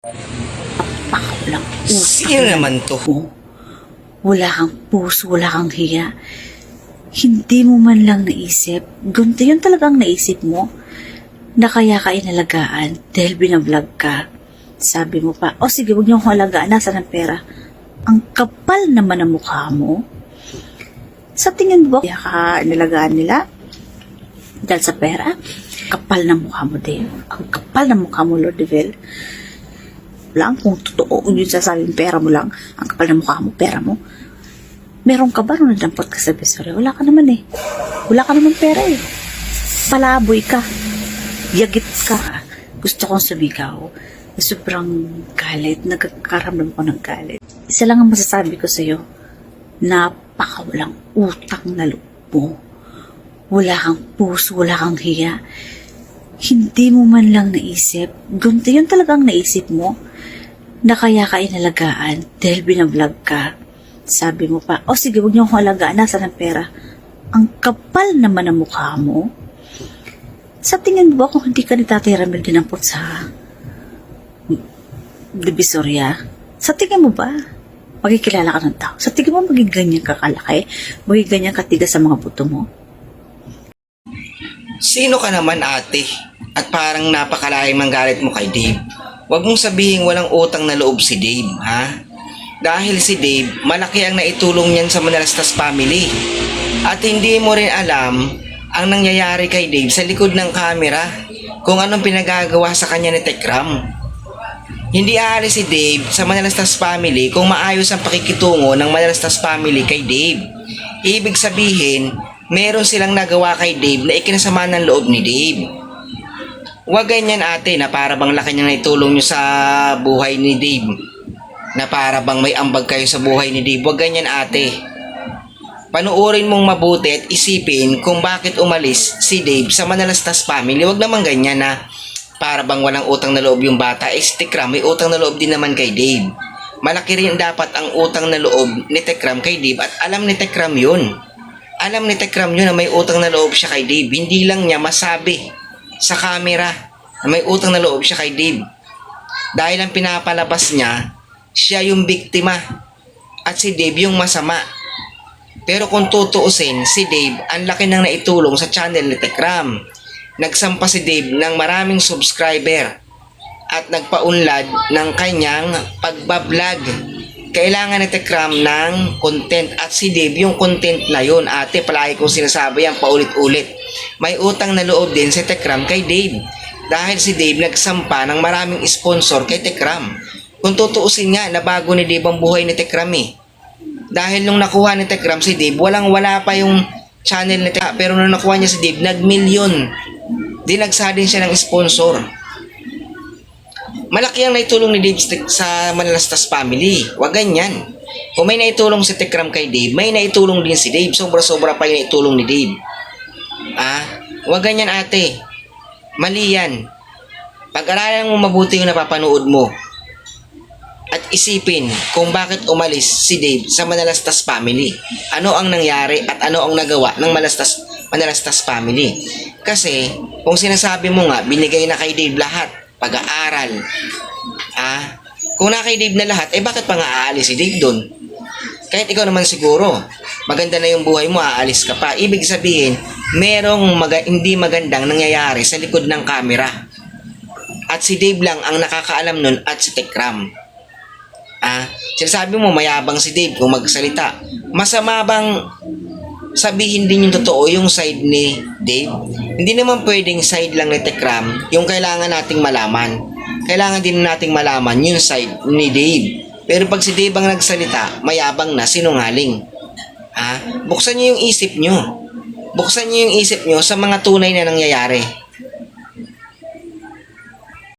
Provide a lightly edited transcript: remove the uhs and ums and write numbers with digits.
Napakawalang Sino naman to? mo. Wala kang puso, wala kang hiya. Hindi mo man lang naisip, ganito yun talagang naisip mo, na kaya ka inalagaan dahil binablog ka. Sabi mo pa, o sige, huwag niyo akong alagaan, nasa ng pera. Ang kapal naman ng mukha mo. Sa tingin mo, kaya ka inalagaan nila dahil sa pera? Kapal ng mukha mo, Dave. Ang kapal ng mukha mo, Lord Devil. Lang kung totoo kung yun sasabing pera mo lang, ang kapal ng mukha mo, pera mo. Meron ka ba nung nadampot ka sa Visoria? Wala ka naman eh. Wala ka naman pera eh. Palaboy ka. Yagit ka. Gusto kong sumigaw. Sobrang galit. Nagkakaramdam ko ng galit. Isa lang ang masasabi ko sa'yo. Napakawalang utang na loob mo. Wala kang puso, wala kang hiya. Hindi mo man lang naisip, ganito yun talagang naisip mo, na kaya ka inalagaan dahil binablog ka. Sabi mo pa, o sige, huwag niyo akong alagaan, nasa ng pera. Ang kapal naman ng mukha mo. Sa tingin mo ba kung hindi ka ni Tatay Ramil dinampot sa Divisoria? Sa tingin mo ba magkikilala ka ng tao? Sa tingin mo maging ganyan kakalaki? Maging ganyan katigas sa mga buto mo? Sino ka naman, ate? At parang napakalaking manggalit mo kay Dave. Huwag mong sabihin walang utang na loob si Dave, ha? Dahil si Dave, malaki ang naitulong niyan sa Manalastas family. At hindi mo rin alam ang nangyayari kay Dave sa likod ng camera, kung anong pinagagawa sa kanya ni Tekram. Hindi aalis si Dave sa Manalastas family kung maayos ang pakikitungo ng Manalastas family kay Dave. Ibig sabihin, meron silang nagawa kay Dave na ikinasama ng loob ni Dave. Huwag ganyan, ate, na para bang laki niyang naitulong niyo sa buhay ni Dave. Na para bang may ambag kayo sa buhay ni Dave. Huwag ganyan, ate. Panuorin mong mabuti at isipin kung bakit umalis si Dave sa Manalastas family. Huwag naman ganyan na para bang walang utang na loob yung bata. Si Tekram, may utang na loob din naman kay Dave. Malaki rin dapat ang utang na loob ni Tekram kay Dave at alam ni Tekram yun. Alam ni Tekram yun na may utang na loob siya kay Dave. Hindi lang niya masabi sa camera na may utang na loob siya kay Dave. Dahil ang pinapalabas niya, siya yung biktima at si Dave yung masama. Pero kung tutuusin, si Dave ang laki nang naitulong sa channel ni Tekram. Nagsampa si Dave ng maraming subscriber at nagpaunlad ng kanyang pagbablog. Kailangan ni Tekram ng content at si Dave yung content na yun. Ate, palagi kong sinasabi yan paulit-ulit. May utang na loob din si Tekram kay Dave dahil si Dave nagsampa ng maraming sponsor kay Tekram. Kung tutuusin nga, nabago ni Dave ang buhay ni Tekram eh. Dahil nung nakuha ni Tekram si Dave, wala pa yung channel ni Tekram. Pero nung nakuha niya si Dave, nag-million. Dinagsa din siya ng sponsor. Malaki ang naitulong ni Dave sa Manalastas family. Huwag ganyan. Kung may naitulong si Tekram kay Dave, may naitulong din si Dave. Sobra-sobra pa yung naitulong ni Dave. Huwag ganyan, ate. Mali yan. Pag-aralan mo mabuti yung napapanood mo. At isipin kung bakit umalis si Dave sa Manalastas family. Ano ang nangyari at ano ang nagawa ng Manalastas family. Kasi kung sinasabi mo nga, binigay na kay Dave lahat. Pag-aaral. Kung na kay Dave na lahat, bakit pa nga aalis si Dave doon? Kahit ikaw naman siguro, maganda na yung buhay mo, aalis ka pa. Ibig sabihin, merong hindi magandang nangyayari sa likod ng camera. At si Dave lang ang nakakaalam nun at si Tekram. Sinasabi mo, mayabang si Dave kung magsalita. Masama bang sabihin din yung totoo yung side ni Dave? Hindi naman pwedeng side lang ni Tekram yung kailangan nating malaman. Kailangan din nating malaman yung side ni Dave. Pero pag si Dave ang nagsalita, mayabang na, sinungaling. Buksan niyo yung isip niyo. Buksan niyo yung isip niyo sa mga tunay na nangyayari.